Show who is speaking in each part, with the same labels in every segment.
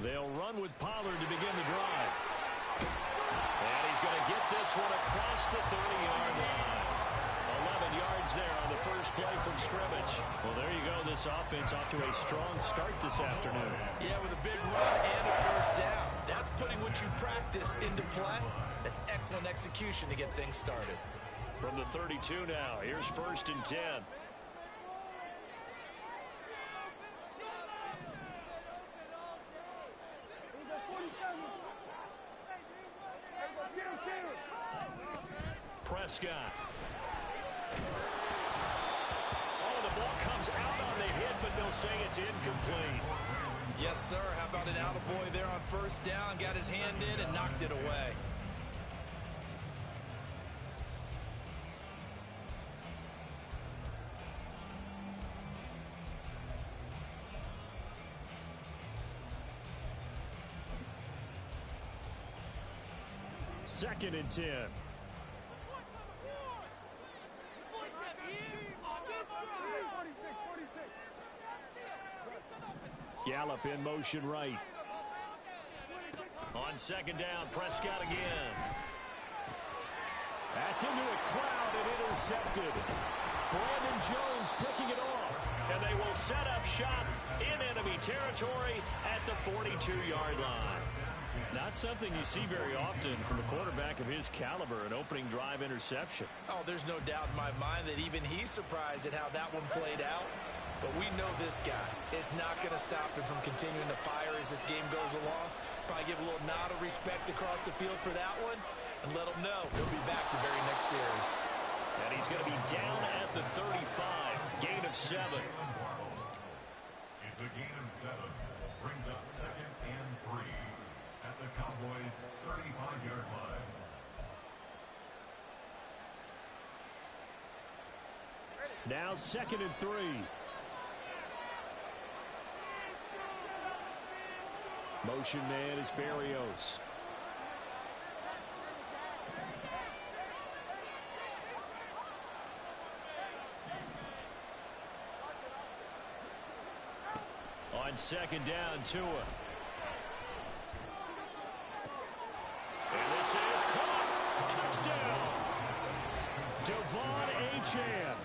Speaker 1: They'll run with Pollard to begin the drive. And he's going to get this one across the 30-yard line. 11 yards there on the first play from scrimmage. Well, there you go. This offense off to a strong start this afternoon.
Speaker 2: Yeah, with a big run and a first down. That's putting what you practice into play. That's excellent execution to get things started.
Speaker 1: From the 32 now, here's 1st and 10. Prescott. Oh, the ball comes out on the hit, but they'll say it's incomplete.
Speaker 2: Yes, sir. How about an attaboy there on first down? Got his hand in and knocked it away.
Speaker 1: Second and 10. Gallup in motion right. On second down, Prescott again. That's into a crowd and intercepted. Brandon Jones picking it off. And they will set up shop in enemy territory at the 42-yard line. Not something you see very often from a quarterback of his caliber, an opening drive interception.
Speaker 2: Oh, there's no doubt in my mind that even he's surprised at how that one played out. But we know this guy is not going to stop him from continuing to fire as this game goes along. Probably give a little nod of respect across the field for that one and let him know he'll be back the very next series.
Speaker 1: And he's going to be down at the 35. Gain of 7.
Speaker 3: It's a gain of 7. Brings up 2nd and 3 at the Cowboys' 35-yard line.
Speaker 1: Now 2nd and 3. Motion man is Berrios. On second down, Tua. And this is caught. Touchdown. Devon Achane.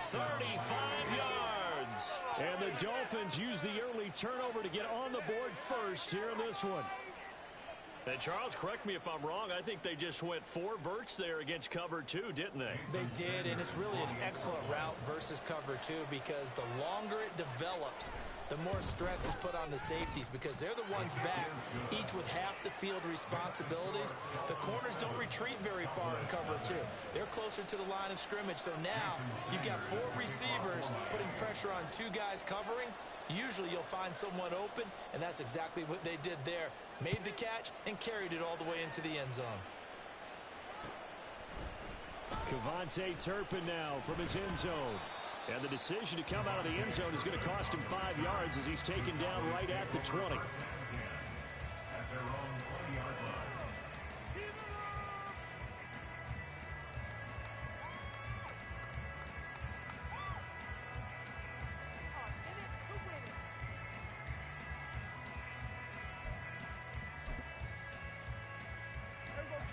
Speaker 1: 35 yards. And the Dolphins use the early turnover to get on the board first here in this one. And Charles, correct me if I'm wrong, I think they just went 4 verts there against cover 2, didn't they?
Speaker 2: They did, and it's really an excellent route versus cover 2 because the longer it develops, the more stress is put on the safeties because they're the ones back, each with half the field responsibilities. The corners don't retreat very far in cover 2. They're closer to the line of scrimmage, so now you've got 4 receivers putting pressure on 2 guys covering. Usually you'll find someone open, and that's exactly what they did there. Made the catch and carried it all the way into the end zone.
Speaker 1: Kevontae Turpin now from his end zone. And the decision to come out of the end zone is going to cost him 5 yards as he's taken down right at the 20.
Speaker 3: At their own 20-yard line.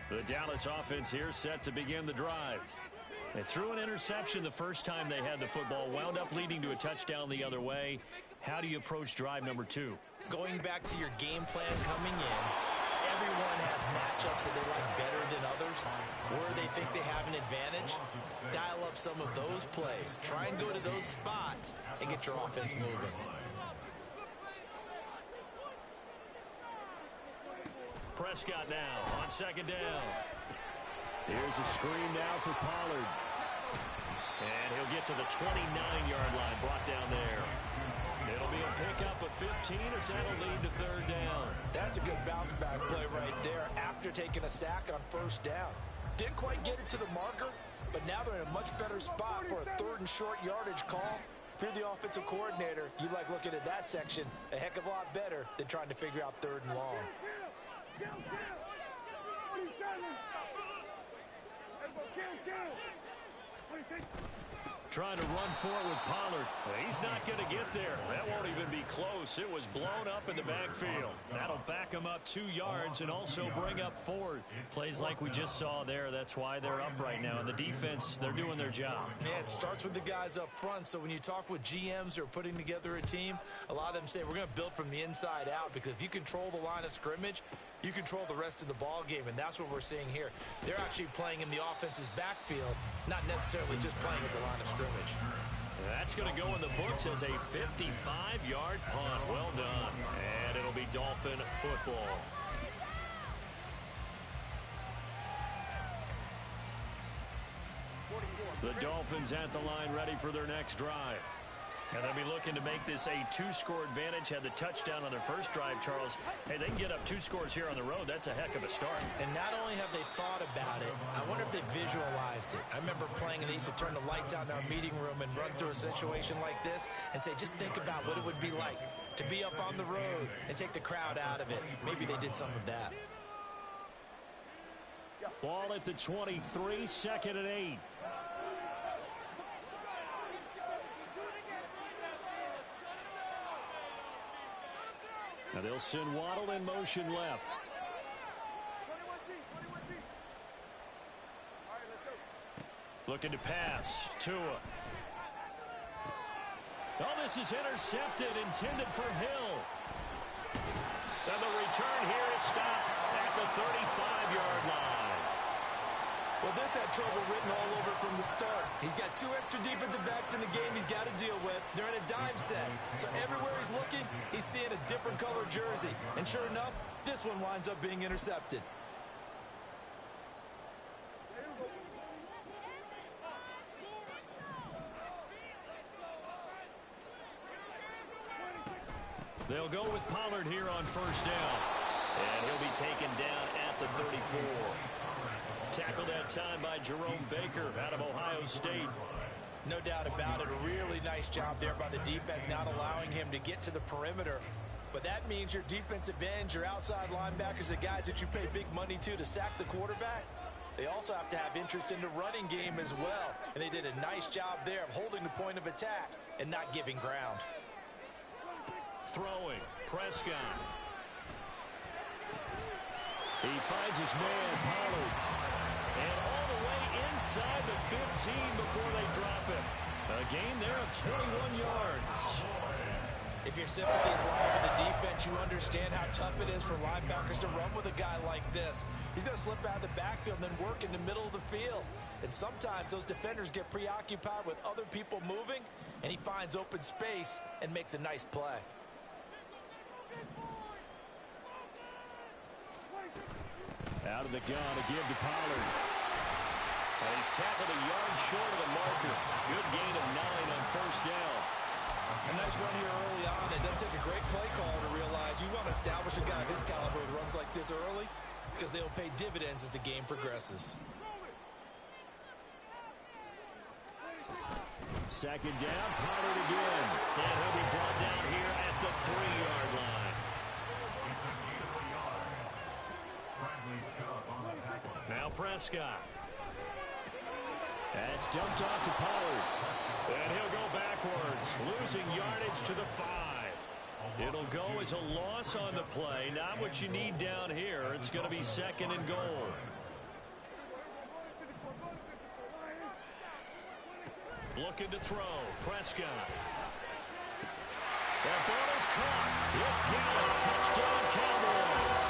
Speaker 1: The Dallas offense here set to begin the drive. They threw an interception the first time they had the football, wound up leading to a touchdown the other way. How do you approach drive number 2?
Speaker 2: Going back to your game plan coming in, everyone has matchups that they like better than others, where they think they have an advantage. Dial up some of those plays. Try and go to those spots and get your offense moving.
Speaker 1: Prescott now on second down. Here's a screen now for Pollard. And he'll get to the 29-yard line, brought down there. It'll be a pickup of 15 as that'll lead to third down.
Speaker 2: That's a good bounce-back play right there after taking a sack on first down. Didn't quite get it to the marker, but now they're in a much better spot for a 3rd and short yardage call. If you're the offensive coordinator, you like looking at that section a heck of a lot better than trying to figure out 3rd and long.
Speaker 1: Trying to run for it with Pollard. He's not going to get there. That won't even be close. It was blown up in the backfield. That'll back him up 2 yards and also bring up 4th. Plays like we just saw there. That's why they're up right now. And the defense, they're doing their job.
Speaker 2: Yeah, it starts with the guys up front. So when you talk with GMs who are putting together a team, a lot of them say we're going to build from the inside out, because if you control the line of scrimmage, you control the rest of the ball game, and that's what we're seeing here. They're actually playing in the offense's backfield, not necessarily just playing at the line of scrimmage.
Speaker 1: That's going to go in the books as a 55-yard punt. Well done. And it'll be Dolphin football. The Dolphins at the line, ready for their next drive. And they'll be looking to make this a 2-score advantage. Had the touchdown on their first drive, Charles. Hey, they can get up 2 scores here on the road. That's a heck of a start.
Speaker 2: And not only have they thought about it, I wonder if they visualized it. I remember playing, and they used to turn the lights out in our meeting room and run through a situation like this and say, just think about what it would be like to be up on the road and take the crowd out of it. Maybe they did some of that.
Speaker 1: Ball at the 23, 2nd and 8. Now they'll send Waddle in motion left. Looking to pass. Tua. Oh, this is intercepted, intended for Hill. And the return here is stopped at the 35-yard line.
Speaker 2: Well, this had trouble written all over from the start. He's got 2 extra defensive backs in the game he's got to deal with. They're in a dime set. So everywhere he's looking, he's seeing a different color jersey. And sure enough, this one winds up being intercepted.
Speaker 1: They'll go with Pollard here on first down. And he'll be taken down at the 34. Tackled that time by Jerome Baker out of Ohio State.
Speaker 2: No doubt about it. A really nice job there by the defense, not allowing him to get to the perimeter. But that means your defensive ends, your outside linebackers, the guys that you pay big money to sack the quarterback, they also have to have interest in the running game as well. And they did a nice job there of holding the point of attack and not giving ground.
Speaker 1: Throwing. Prescott. He finds his man, Pollard. And all the way inside the 15 before they drop him. A gain there of 21 yards.
Speaker 2: If your sympathies lie with the defense, you understand how tough it is for linebackers to run with a guy like this. He's going to slip out of the backfield and then work in the middle of the field. And sometimes those defenders get preoccupied with other people moving, and he finds open space and makes a nice play.
Speaker 1: Out of the gun to give to Pollard. And he's tackled a yard short of the marker. Good gain of 9 on first down.
Speaker 2: A nice run here early on. It doesn't take a great play caller to realize you want to establish a guy of his caliber with runs like this early, because they'll pay dividends as the game progresses.
Speaker 1: Second down, Pollard again. And he'll be brought down here at the 3-yard line. Now Prescott. That's dumped off to Pollard. And he'll go backwards, losing yardage to the 5. It'll go as a loss on the play. Not what you need down here. It's going to be 2nd and goal. Looking to throw. Prescott. That ball is caught. It's Gallup. Touchdown, Cowboys.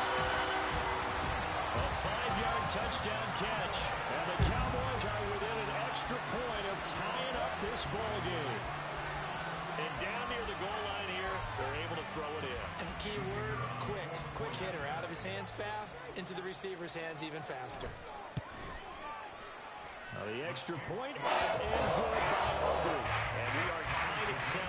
Speaker 1: A 5-yard touchdown catch. And the Cowboys are within an extra point of tying up this ball game. And down near the goal line here, they're able to throw it in.
Speaker 2: And the key word, quick. Quick hitter. Out of his hands fast, into the receiver's hands even faster.
Speaker 1: Now the extra point up and good by Aubrey. And we are tied at 7.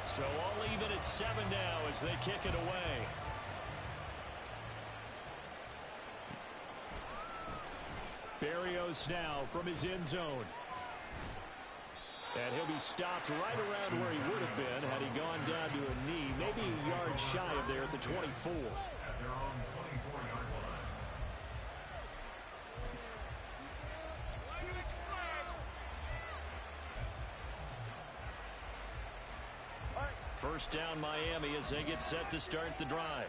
Speaker 1: So all even at 7 now as they kick it away. Berrios now from his end zone. And he'll be stopped right around where he would have been had he gone down to a knee, maybe a yard shy of there at the 24.
Speaker 3: At their own 24-yard line.
Speaker 1: First down Miami as they get set to start the drive.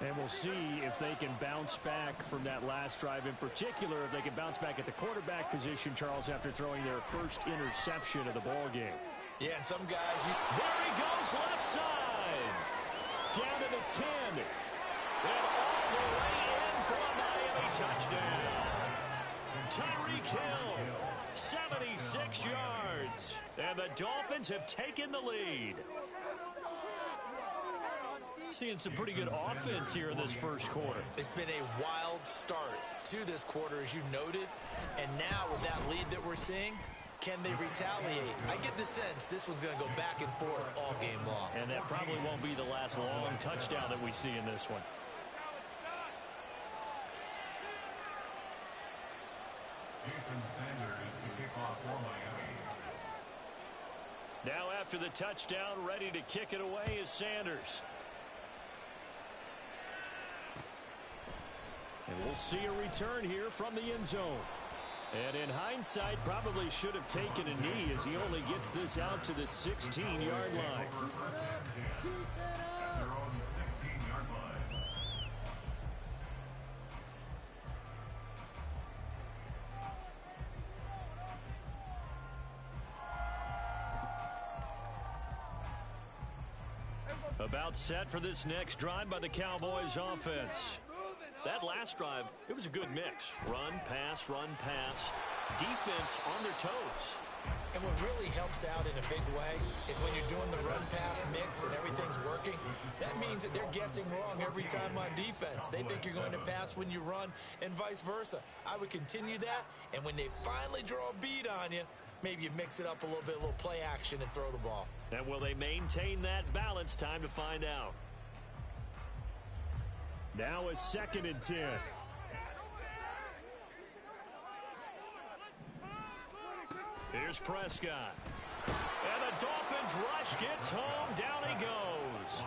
Speaker 1: And we'll see if they can bounce back from that last drive, in particular if they can bounce back at the quarterback position, Charles, after throwing their first interception of the ball game.
Speaker 2: Yeah, and some guys...
Speaker 1: There he goes left side. Down to the 10. And all the way in for a Miami touchdown. Tyreek Hill, 76 yards. And the Dolphins have taken the lead. Seeing some pretty good offense here in this first quarter.
Speaker 2: It's been a wild start to this quarter, as you noted. And now with that lead that we're seeing, can they retaliate? I get the sense this one's going to go back and forth all game long.
Speaker 1: And that probably won't be the last long touchdown that we see in this one.
Speaker 3: Jason Sanders to kick off for Miami.
Speaker 1: Now after the touchdown, ready to kick it away is Sanders. And we'll see a return here from the end zone. And in hindsight, probably should have taken a knee as he only gets this out to the 16-yard line.
Speaker 3: At their own 16-yard line.
Speaker 1: About set for this next drive by the Cowboys offense. That last drive, it was a good mix. Run, pass, defense on their toes.
Speaker 2: And what really helps out in a big way is when you're doing the run-pass mix and everything's working, that means that they're guessing wrong every time on defense. They think you're going to pass when you run and vice versa. I would continue that, and when they finally draw a bead on you, maybe you mix it up a little bit, a little play action and throw the ball.
Speaker 1: And will they maintain that balance? Time to find out. Now a 2nd and 10. Here's Prescott. And the Dolphins rush gets home. Down he goes.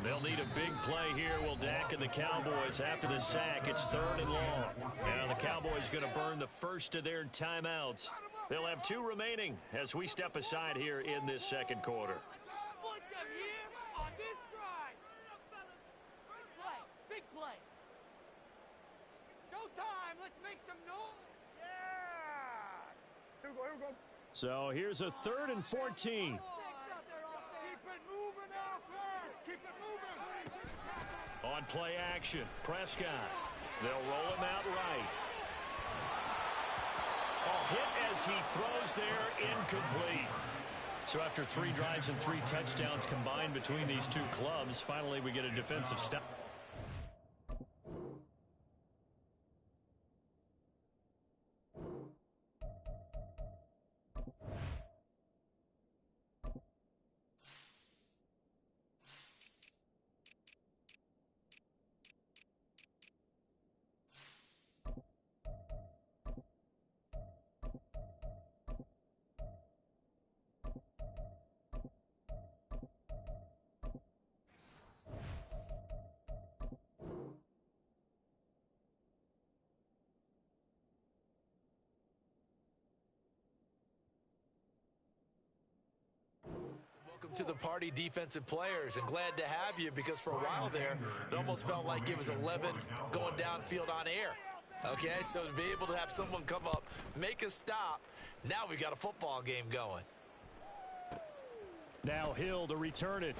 Speaker 1: They'll need a big play here. Will Dak and the Cowboys after the sack. It's 3rd and long. Now the Cowboys going to burn the first of their timeouts. They'll have 2 remaining as we step aside here in this second quarter.
Speaker 4: Split them here on this drive. Big play. It's showtime. Let's make some noise. Yeah. Here we go.
Speaker 1: So here's a 3rd and 14.
Speaker 4: Keep it moving, offense. Keep it moving.
Speaker 1: On play action, Prescott. They'll roll him out right. A hit as he throws there, incomplete. So after 3 drives and 3 touchdowns combined between these two clubs, finally we get a defensive stop.
Speaker 2: Welcome to the party, defensive players, and glad to have you because for a while there, it almost felt like it was 11 going downfield on air. Okay, so to be able to have someone come up, make a stop, now we got a football game going.
Speaker 1: Now Hill to return it.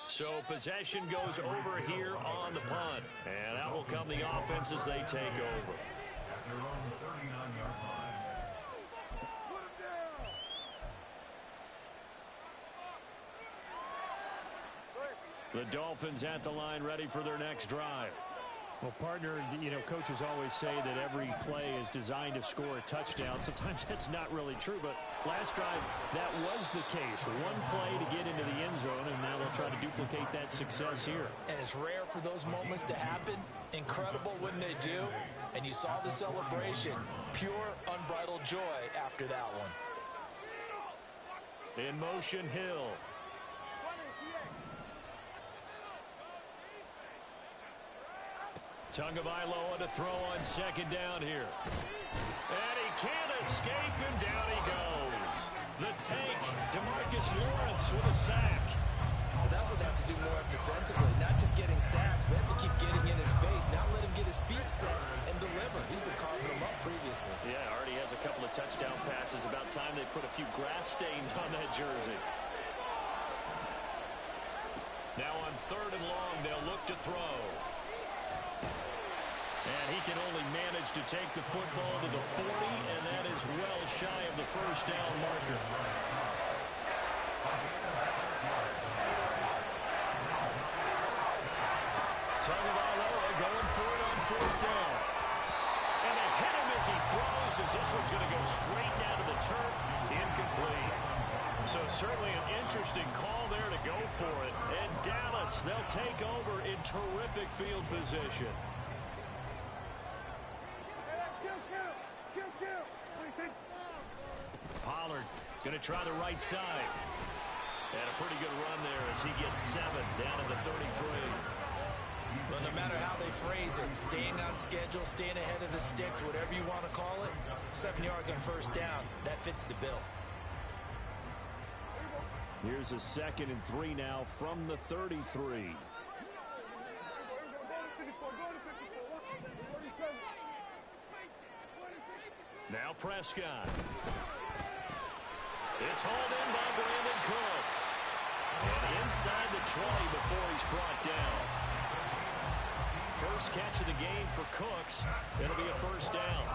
Speaker 1: So possession goes over here on the punt. And out will come the offense as they take over.
Speaker 3: At their own 39-yard line.
Speaker 1: The Dolphins at the line ready for their next drive. Well, partner, you know, coaches always say that every play is designed to score a touchdown. Sometimes that's not really true, but last drive, that was the case. One play to get into the end zone, and now they'll try to duplicate that success here.
Speaker 2: And it's rare for those moments to happen. Incredible when they do. And you saw the celebration. Pure, unbridled joy after that one.
Speaker 1: In motion, Hill. Tagovailoa to throw on second down here. And he can't escape, and down he goes. The tank, DeMarcus Lawrence with a sack.
Speaker 2: Well, that's what they have to do more defensively. Not just getting sacks, but have to keep getting in his face. Now let him get his feet set and deliver. He's been carving them up previously.
Speaker 1: Yeah, already has a couple of touchdown passes. About time they put a few grass stains on that jersey. Now on 3rd and long, they'll look to throw. And he can only manage to take the football to the 40, and that is well shy of the first down marker. Tagovailoa going for it on 4th down. And they hit him as he throws, as this one's going to go straight down to the turf. Incomplete. So certainly an interesting call there to go for it. And Dallas, they'll take over in terrific field position. Pollard going to try the right side. And a pretty good run there as he gets 7 down at the 33.
Speaker 2: But no matter how they phrase it, staying on schedule, staying ahead of the sticks, whatever you want to call it, 7 yards on 1st down, that fits the bill.
Speaker 1: Here's a 2nd and 3 now from the 33. Now Prescott. It's hauled in by Brandon Cooks. And inside the 20 before he's brought down. First catch of the game for Cooks. It'll be a 1st down.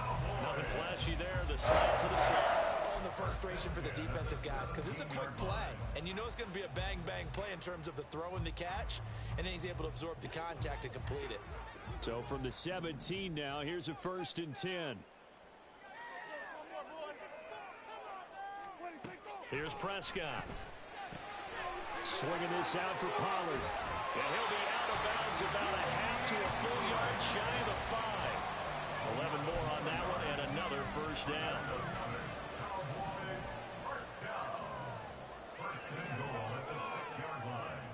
Speaker 1: Nothing flashy there. The slap to the slot.
Speaker 2: Oh, and the frustration for the defensive guys, because it's a quick play. And you know it's going to be a bang-bang play in terms of the throw and the catch. And then he's able to absorb the contact and complete it.
Speaker 1: So from the 17 now, here's a 1st and 10. Here's Prescott. Swinging this out for Pollard. And he'll be out of bounds about a half to a full yard shy of the 5. 11 more on that one and another 1st down.
Speaker 3: First and goal at the 6-yard line.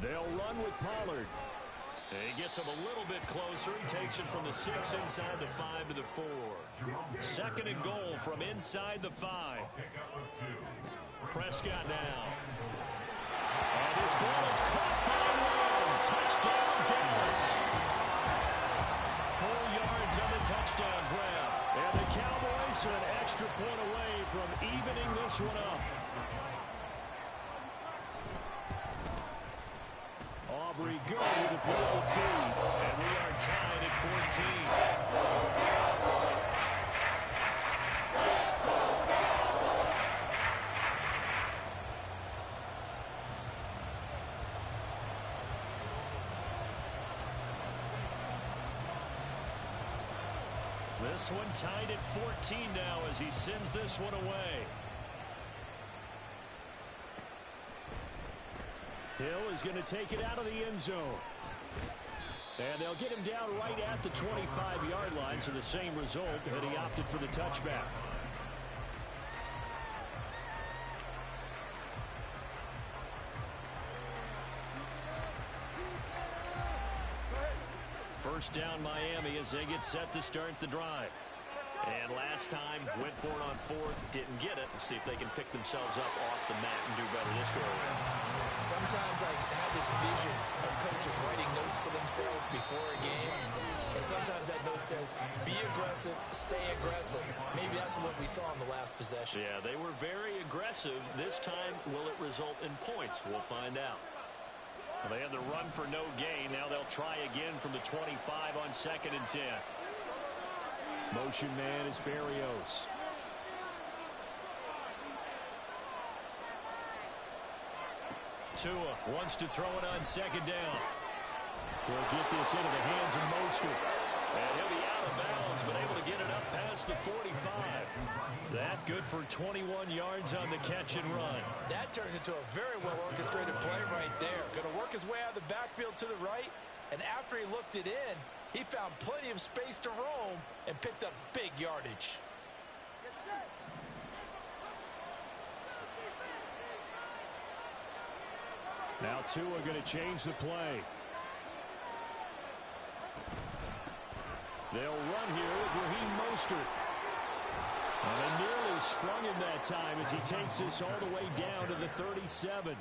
Speaker 1: They'll run with Pollard. And he gets him a little bit closer. He takes it from the 6 inside the 5 to the 4. 2nd and goal from inside the 5. Prescott now. And his ball is caught by Lamb. Touchdown, Dallas. 4 yards on the touchdown grab. And the Cowboys are an extra point away from evening this one up. Aubrey go with a PAT, and we are tied at 14. This one tied at 14 now as he sends this one away. Hill is going to take it out of the end zone. And they'll get him down right at the 25-yard line, so the same result, and he opted for the touchback. First down Miami as they get set to start the drive. And last time, went for it on 4th, didn't get it. We'll see if they can pick themselves up off the mat and do better this go around.
Speaker 2: Sometimes I have this vision of coaches writing notes to themselves before a game. And sometimes that note says, be aggressive, stay aggressive. Maybe that's what we saw in the last possession.
Speaker 1: Yeah, they were very aggressive. This time, will it result in points? We'll find out. Well, they had the run for no gain. Now they'll try again from the 25 on 2nd and 10. Motion man is Berrios. Tua wants to throw it on second down. He'll get this into the hands of Mostert. And he'll be out of bounds, but able to get it up past the 45. That good for 21 yards on the catch and run.
Speaker 2: That turned into a very well-orchestrated play right there. Going to work his way out of the backfield to the right, and after he looked it in, he found plenty of space to roam and picked up big yardage.
Speaker 1: Now Tua going to change the play. They'll run here with Raheem Mostert. And they nearly sprung him that time as he takes this all the way down to the 37.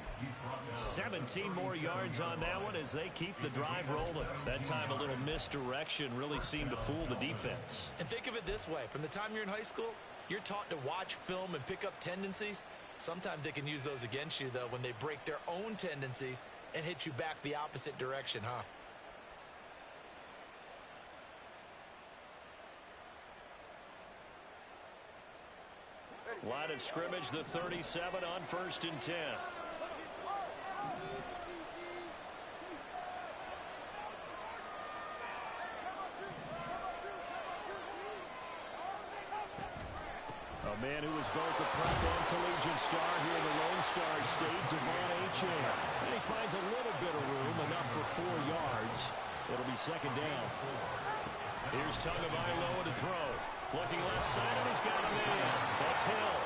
Speaker 1: 17 more yards on that one as they keep the drive rolling. That time a little misdirection really seemed to fool the defense.
Speaker 2: And think of it this way. From the time you're in high school, you're taught to watch film and pick up tendencies. Sometimes they can use those against you, though, when they break their own tendencies and hit you back the opposite direction, huh?
Speaker 1: Line of scrimmage, the 37 on 1st and 10. A man who was both a prep and collegiate star here in the Lone Star State, Devon Achane. And he finds a little bit of room, enough for 4 yards. It'll be second down. Here's Tagovailoa to throw. Looking left side, and he's got a man. That's Hill.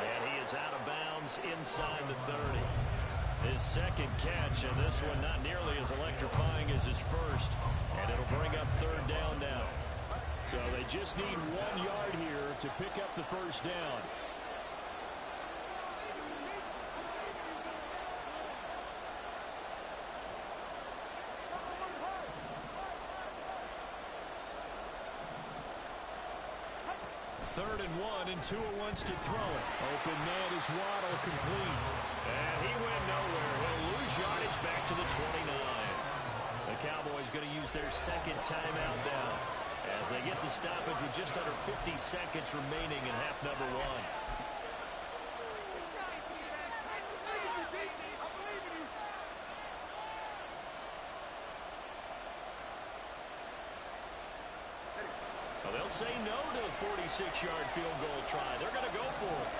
Speaker 1: And he is out of bounds inside the 30. His second catch, and this one not nearly as electrifying as his first. And it'll bring up third down now. So they just need 1 yard here to pick up the first down. Third and 1, and Tua wants to throw it. Open man is Waddle, complete. And he went nowhere. He'll lose yardage back to the 29. The Cowboys going to use their second timeout now as they get the stoppage with just under 50 seconds remaining in half number 1. Well, they'll say no to the 46-yard field goal try. They're going to go for it.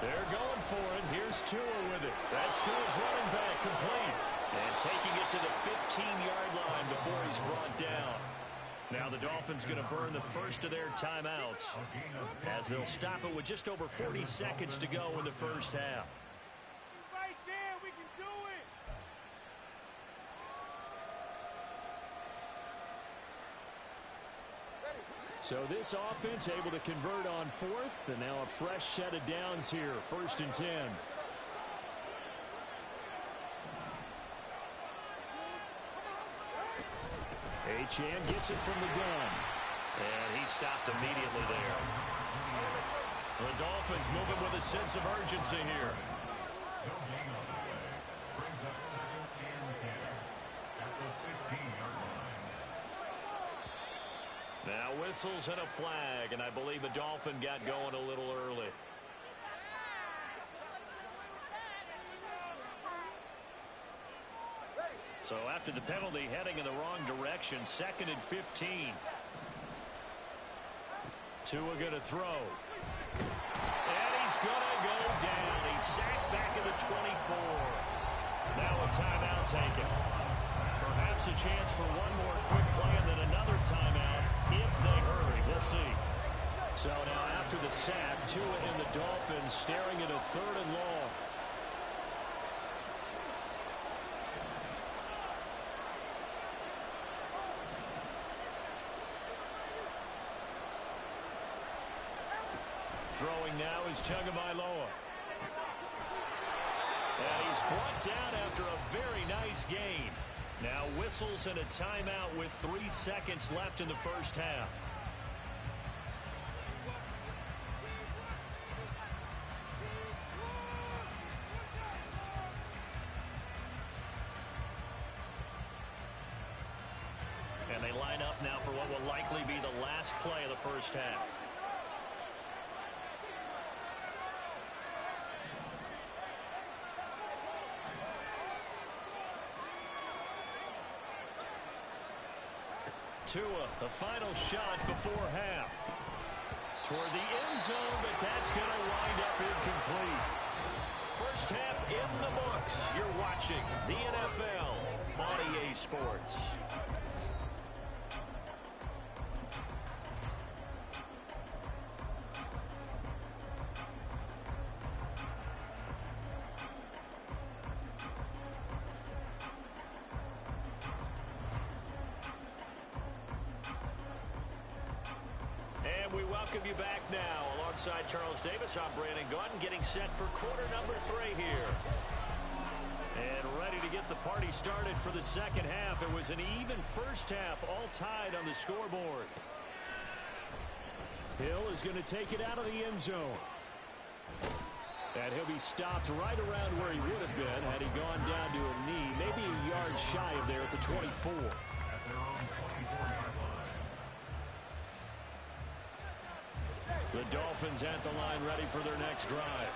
Speaker 1: They're going for it. Here's Tua with it. That's Tua's running back, complete. And taking it to the 15-yard line before he's brought down. Now the Dolphins going to burn the first of their timeouts as they'll stop it with just over 40 seconds to go in the first half.
Speaker 4: Right there, we can do it.
Speaker 1: So this offense able to convert on 4th, and now a fresh set of downs here, 1st and 10. Achane gets it from the gun, and he stopped immediately there. The Dolphins moving with a sense of urgency here.
Speaker 3: No gain on the play. Brings up 2nd and 10 at the 15-yard line.
Speaker 1: Now whistles and a flag, and I believe the Dolphin got going a little early. So after the penalty, heading in the wrong direction, 2nd and 15. Tua going to throw. And he's going to go down. He's sacked back at the 24. Now a timeout taken. Perhaps a chance for one more quick play and then another timeout if they hurry. We'll see. So now after the sack, Tua and the Dolphins staring at a 3rd and long. Throwing now is Tagovailoa. And he's brought down after a very nice gain. Now whistles and a timeout with 3 seconds left in the first half. And they line up now for what will likely be the last play of the first half. Tua, the final shot before half. Toward the end zone, but that's going to wind up incomplete. First half in the books. You're watching the NFL on EA Sports. We welcome you back now. Alongside Charles Davis, I'm Brandon Gaudin, getting set for quarter number 3 here. And ready to get the party started for the second half. It was an even first half, all tied on the scoreboard. Hill is going to take it out of the end zone. And he'll be stopped right around where he would have been had he gone down to a knee, maybe a yard shy of there at the 24.
Speaker 3: At their own 24-yard line.
Speaker 1: The Dolphins at the line ready for their next drive.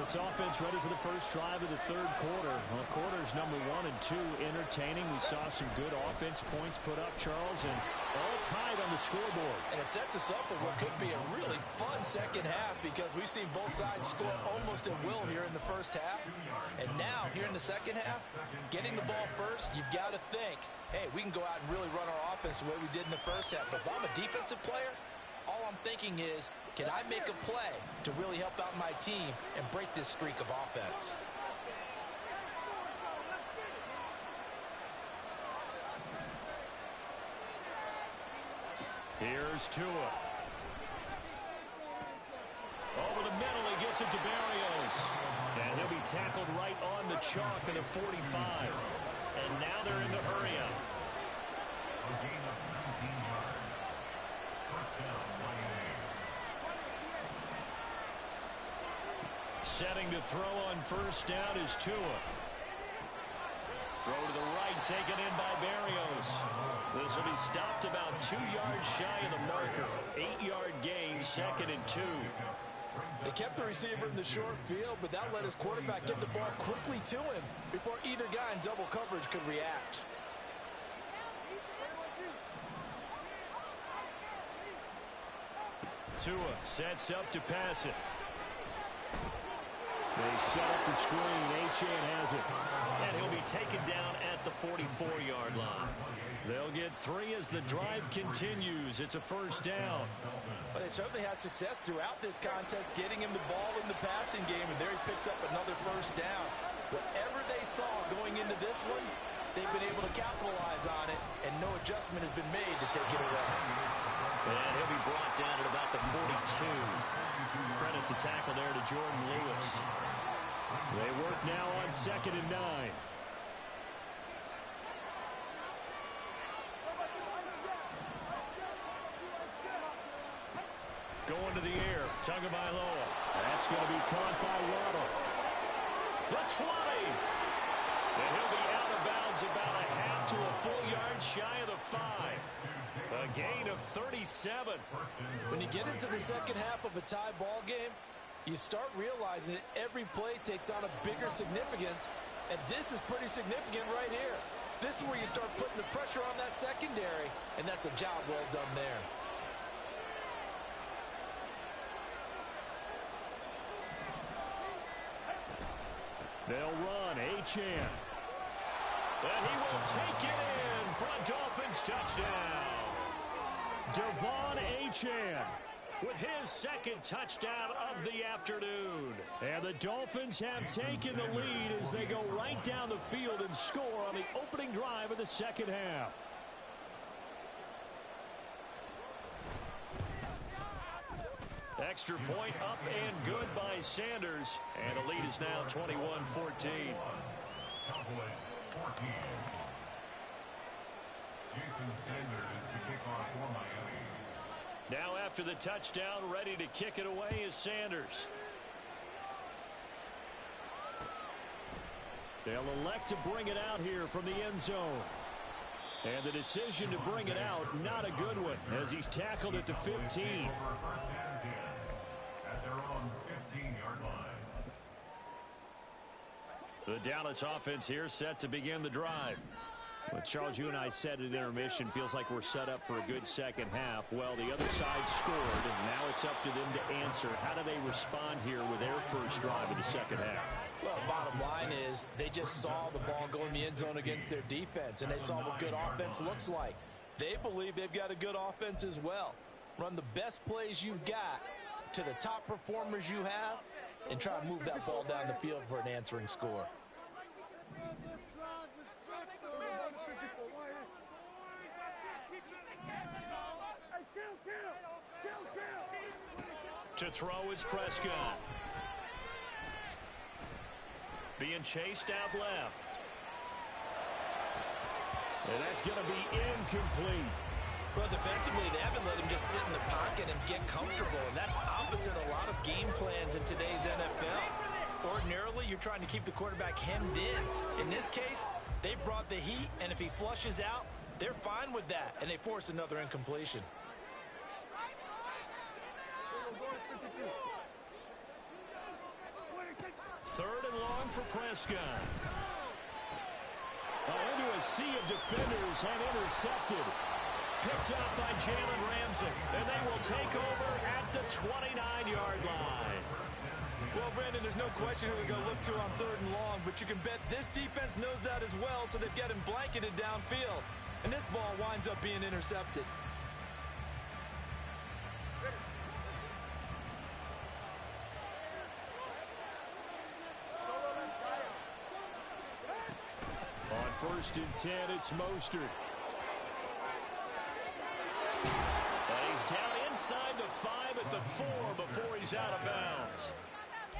Speaker 1: This offense ready for the first drive of the third quarter. Well, quarters number 1 and 2 entertaining. We saw some good offense points put up, Charles, and all tied on the scoreboard.
Speaker 2: And it sets us up for what could be a really fun second half because we've seen both sides score almost at will here in the first half. And now, here in the second half, getting the ball first, you've got to think, hey, we can go out and really run our offense the way we did in the first half. But if I'm a defensive player, all I'm thinking is, can I make a play to really help out my team and break this streak of offense?
Speaker 1: Here's Tua. Over the middle, he gets it to Barrios. And he'll be tackled right on the chalk of the 45. And now they're in the hurry-up.
Speaker 3: A gain of 19 yards. First down, Miami.
Speaker 1: Setting to throw on first down is Tua. Throw to the right, taken in by Barrios. This will be stopped about 2 yards shy of the marker. 8-yard gain, 2nd and 2.
Speaker 2: They kept the receiver in the short field, but that let his quarterback get the ball quickly to him before either guy in double coverage could react.
Speaker 1: Tua sets up to pass it. They set up the screen. Achane has it. And he'll be taken down at the 44-yard line. They'll get 3 as the drive continues. It's a first down.
Speaker 2: But they certainly had success throughout this contest, getting him the ball in the passing game, and there he picks up another first down. Whatever they saw going into this one, they've been able to capitalize on it, and no adjustment has been made to take it away.
Speaker 1: And he'll be brought down at about the 42. Credit the tackle there to Jordan Lewis. They work now on 2nd and 9. Going to the air, Tagovailoa. That's going to be caught by Waddle. The 20. And he'll be out of bounds about a half to a full yard shy of the 5. A gain of 37.
Speaker 2: When you get into the second half of a tie ball game, you start realizing that every play takes on a bigger significance, and this is pretty significant right here. This is where you start putting the pressure on that secondary, and that's a job well done there.
Speaker 1: They'll run, Achane. And he will take it in for a Dolphins touchdown. Devon Achane with his 2nd touchdown of the afternoon. And the Dolphins have taken the lead as they go right down the field and score on the opening drive of the second half. Extra point up and good by Sanders. And the lead is now 21-14.
Speaker 3: Cowboys 14. Jason Sanders to kick off for Miami.
Speaker 1: Now after the touchdown, ready to kick it away is Sanders. They'll elect to bring it out here from the end zone. And the decision to bring it out, not a good one, as he's tackled at the 15.
Speaker 3: First and 10 at their own 15-yard line.
Speaker 1: The Dallas offense here set to begin the drive. Well, Charles, you and I said at intermission, feels like we're set up for a good second half. Well, the other side scored, and now it's up to them to answer. How do they respond here with their first drive of the second half?
Speaker 2: Well, bottom line is they just saw the ball go in the end zone against their defense, and they saw what good offense looks like. They believe they've got a good offense as well. Run the best plays you've got to the top performers you have, and try to move that ball down the field for an answering score.
Speaker 1: To throw is Prescott. Being chased out left. And that's going to be incomplete.
Speaker 2: Well, defensively, they haven't let him just sit in the pocket and get comfortable, and that's opposite a lot of game plans in today's NFL. Ordinarily, you're trying to keep the quarterback hemmed in. In this case, they brought the heat, and if he flushes out, they're fine with that, and they force another incompletion.
Speaker 1: Third and long for Prescott. Into a sea of defenders and intercepted. Picked up by Jalen Ramsey. And they will take over at the 29-yard line.
Speaker 2: Well, Brandon, there's no question who they're going to look to on third and long, but you can bet this defense knows that as well, so they've got him blanketed downfield. And this ball winds up being intercepted.
Speaker 1: On 1st and 10, it's Mostert. He's down inside the 5 at the 4 before he's out of bounds.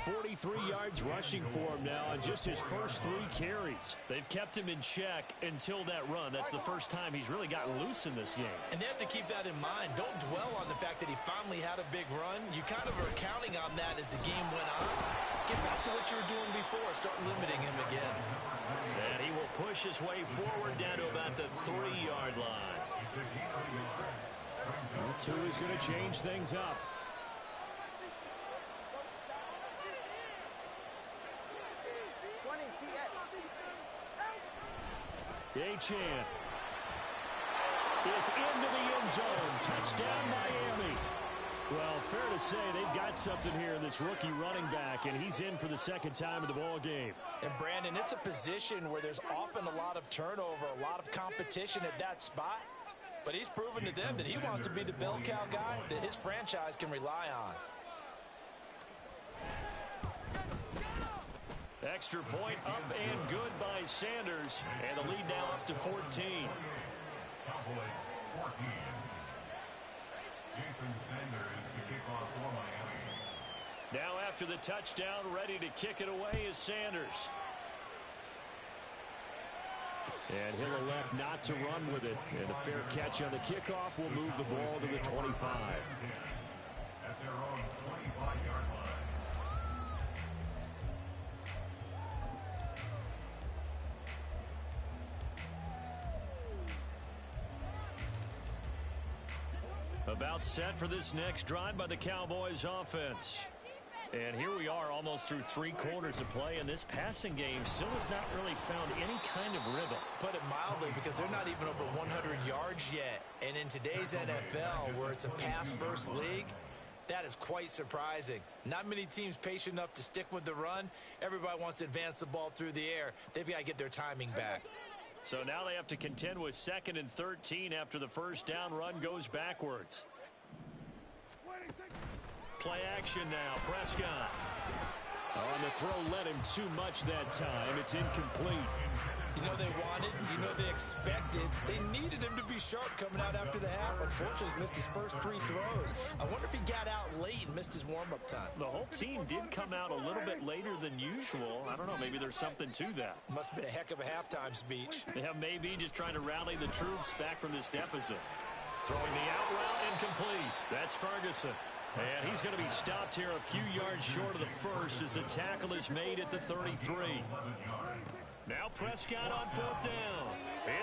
Speaker 1: 43 yards rushing for him now on just his first 3 carries. They've kept him in check until that run. That's the first time he's really gotten loose in this game.
Speaker 2: And they have to keep that in mind. Don't dwell on the fact that he finally had a big run. You kind of are counting on that as the game went on. Get back to what you were doing before. Start limiting him again.
Speaker 1: And he will push his way forward down to about the 3-yard line. Two is going to change things up. Achane is into the end zone. Touchdown, Miami. Well, fair to say they've got something here in this rookie running back, and he's in for the second time in the ball game.
Speaker 2: And, Brandon, it's a position where there's often a lot of turnover, a lot of competition at that spot. But he's proven to them that he wants to be the bell cow guy that his franchise can rely on.
Speaker 1: Extra point up and good by Sanders. And the lead now up to 14.
Speaker 3: Cowboys 14. Jason Sanders to kick off for Miami.
Speaker 1: Now after the touchdown, ready to kick it away is Sanders. And he'll elect not to run with it. And a fair catch on the kickoff will move the ball to the 25.
Speaker 3: At their own 25-yard line.
Speaker 1: About set for this next drive by the Cowboys offense. And here we are almost through 3 quarters of play, and this passing game still has not really found any kind of rhythm.
Speaker 2: Put it mildly, because they're not even over 100 yards yet. And in today's NFL, where it's a pass-first league, that is quite surprising. Not many teams patient enough to stick with the run. Everybody wants to advance the ball through the air. They've got to get their timing back.
Speaker 1: So now they have to contend with 2nd and 13 after the first down run goes backwards. Play action now, Prescott. On the throw, led him too much that time. It's incomplete.
Speaker 2: You know they wanted, you know they expected. They needed him to be sharp coming out after the half. Unfortunately, he's missed his first 3 throws. I wonder if he got out late and missed his warm-up time.
Speaker 1: The whole team did come out a little bit later than usual. I don't know, maybe there's something to that.
Speaker 2: Must have been a heck of a halftime speech.
Speaker 1: Yeah, maybe just trying to rally the troops back from this deficit. Throwing the out route incomplete. That's Ferguson. And he's going to be stopped here a few yards short of the first as the tackle is made at the 33. Now Prescott on 4th down.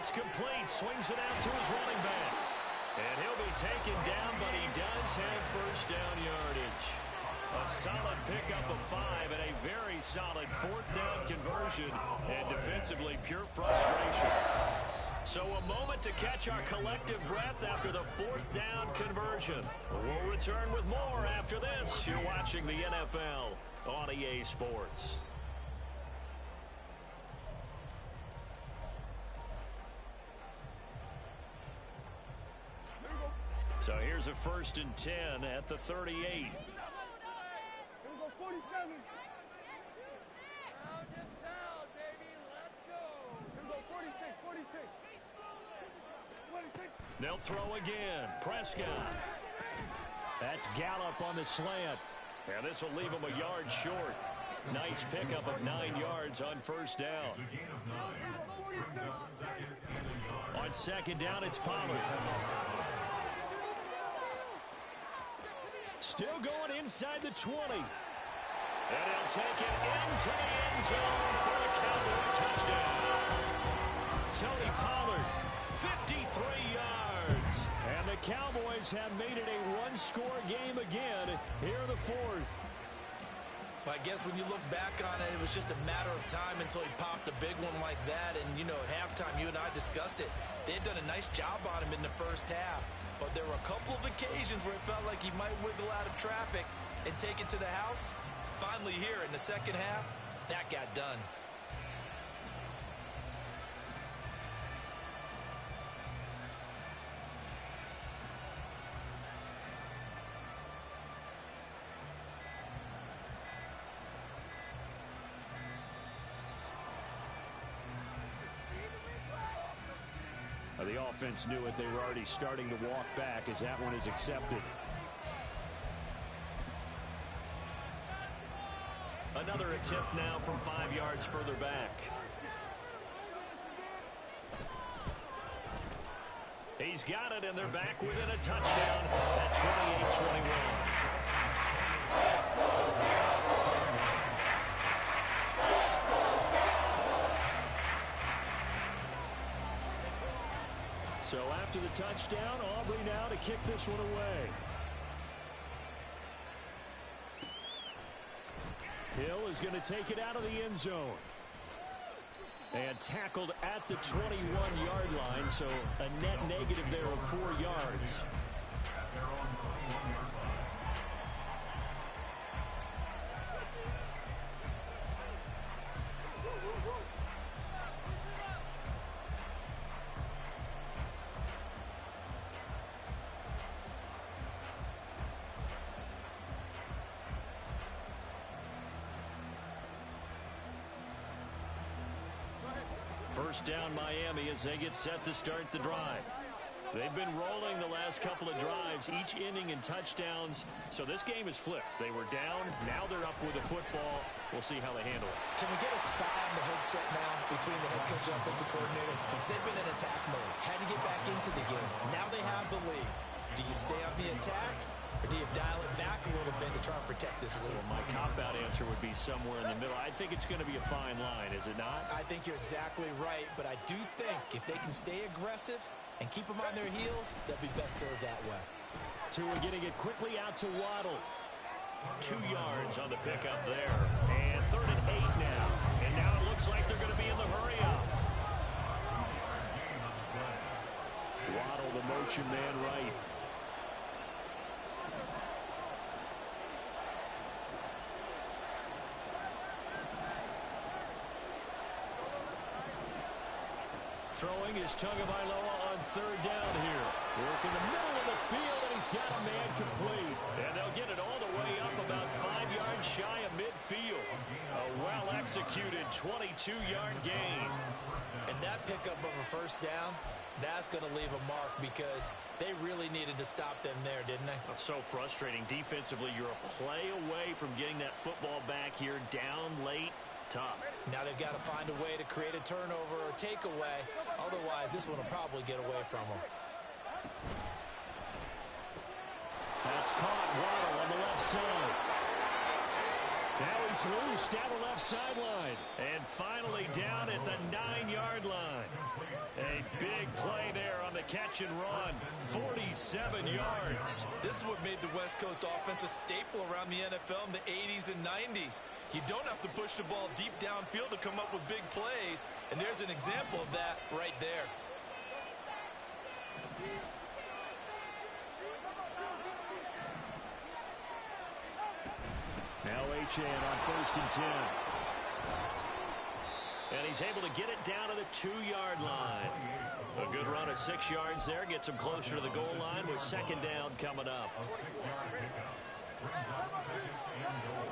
Speaker 1: It's complete. Swings it out to his running back. And he'll be taken down, but he does have first down yardage. A solid pickup of 5 and a very solid 4th down conversion. And defensively, pure frustration. So a moment to catch our collective breath after the fourth down conversion. We'll return with more after this. You're watching the NFL on EA Sports. So here's a 1st and 10 at the 38.
Speaker 4: Here we go, 47. Pound and pound, baby. Let's go. Here we go, 46, 46. 26.
Speaker 1: They'll throw again. Prescott. That's Gallup on the slant. And this will leave him a yard short. Nice pickup of 9 yards on 1st down.
Speaker 3: It's a gain of 9. Brings up 2nd and a yard.
Speaker 1: On 2nd down, it's Pollard. Still going inside the 20. And he'll take it into the end zone for a Cowboy touchdown. Tony Pollard, 53 yards. And the Cowboys have made it a one-score game again here in the 4th.
Speaker 2: Well, I guess when you look back on it, it was just a matter of time until he popped a big one like that. And, you know, at halftime, you and I discussed it. They had done a nice job on him in the first half. But there were a couple of occasions where it felt like he might wiggle out of traffic and take it to the house. Finally here in the second half, that got done.
Speaker 1: The offense knew it. They were already starting to walk back as that one is accepted. Another attempt now from 5 yards further back. He's got it, and they're back within a touchdown at 28-21. So after the touchdown, Aubrey now to kick this one away. Hill is going to take it out of the end zone. And tackled at the 21-yard line, so a net negative there of 4 yards.
Speaker 3: At their own 21-yard line.
Speaker 1: First down Miami as they get set to start the drive. They've been rolling the last couple of drives, each inning in touchdowns. So this game is flipped. They were down. Now they're up with the football. We'll see how they handle it.
Speaker 2: Can we get a spot on the headset now between the head coach and offensive coordinator? Because they've been in attack mode. Had to get back into the game. Now they have the lead. Do you stay on the attack, or do you dial it back a little bit to try and protect this lead?
Speaker 1: Well, my cop-out answer would be somewhere in the middle. I think it's going to be a fine line, is it not?
Speaker 2: I think you're exactly right, but I do think if they can stay aggressive and keep them on their heels, they'll be best served that way.
Speaker 1: Tua getting it quickly out to Waddle. 2 yards on the pickup there. And 3rd and 8 now. And now it looks like they're going to be in the hurry-up. Waddle, the motion man right. Throwing is Tagovailoa on 3rd down here. Work in the middle of the field, and he's got a man complete. And they'll get it all the way up about 5 yards shy of midfield. A well-executed 22-yard gain.
Speaker 2: And that pickup of a first down, that's going to leave a mark because they really needed to stop them there, didn't they?
Speaker 1: So frustrating. Defensively, you're a play away from getting that football back here down late. Tough.
Speaker 2: Now they've got to find a way to create a turnover or takeaway. Otherwise, this one will probably get away from them.
Speaker 1: That's caught. Waddle on the left side. Now he's loose down the left sideline. And finally down at the 9-yard line. A big play there on the catch and run. 47 yards.
Speaker 2: This is what made the West Coast offense a staple around the NFL in the 80s and 90s. You don't have to push the ball deep downfield to come up with big plays. And there's an example of that right there.
Speaker 1: Now Achane on 1st and 10. And he's able to get it down to the 2-yard line. A good run of 6 yards there. Gets him closer to the goal line with 2nd down coming up.
Speaker 3: A 6-yard pickup brings up 2nd and goal.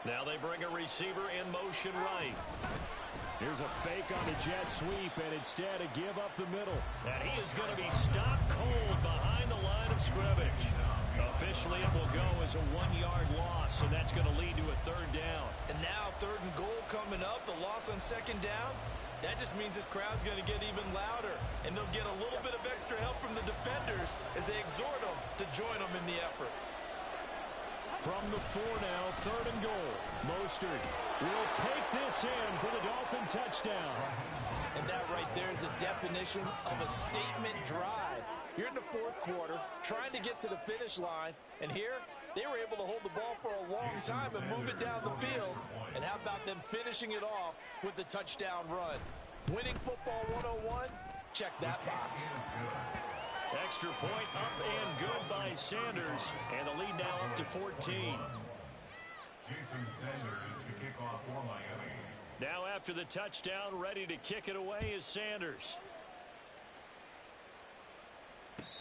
Speaker 1: Now they bring a receiver in motion right. Here's a fake on the jet sweep, and instead a give up the middle. And he is going to be stopped cold behind the line of scrimmage. Officially, it will go as a 1-yard loss, and that's going to lead to a 3rd down.
Speaker 2: And now 3rd and goal coming up, the loss on 2nd down. That just means this crowd's going to get even louder, and they'll get a little bit of extra help from the defenders as they exhort them to join them in the effort.
Speaker 1: From the 4 now, 3rd and goal. Mostert will take this in for the Dolphin touchdown.
Speaker 2: And that right there is a definition of a statement drive. You're in the 4th quarter, trying to get to the finish line, and here they were able to hold the ball for a long time and move it down the field. And how about them finishing it off with the touchdown run? Winning football 101, check that box.
Speaker 1: Extra point up and good by Sanders, and the lead now up to 14.
Speaker 3: Jason Sanders to kick off for Miami.
Speaker 1: Now after the touchdown, ready to kick it away is Sanders.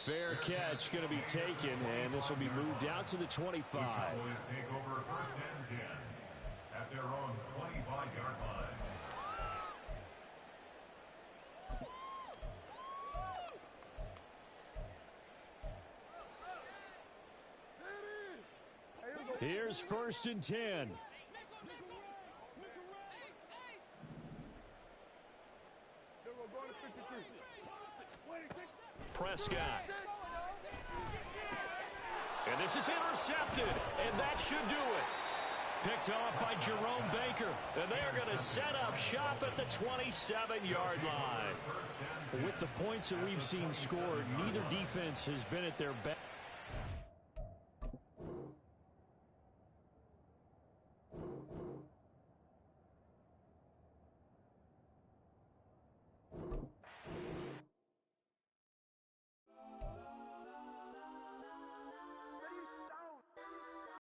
Speaker 1: Fair catch going to be taken, and this will be moved out to the 25.
Speaker 3: The Cowboys take over 1st and 10 at their own 25-yard line.
Speaker 1: Here's 1st and 10. Prescott. And this is intercepted, and that should do it. Picked off by Jerome Baker, and they're going to set up shop at the 27-yard line. With the points that we've seen scored, neither defense has been at their best.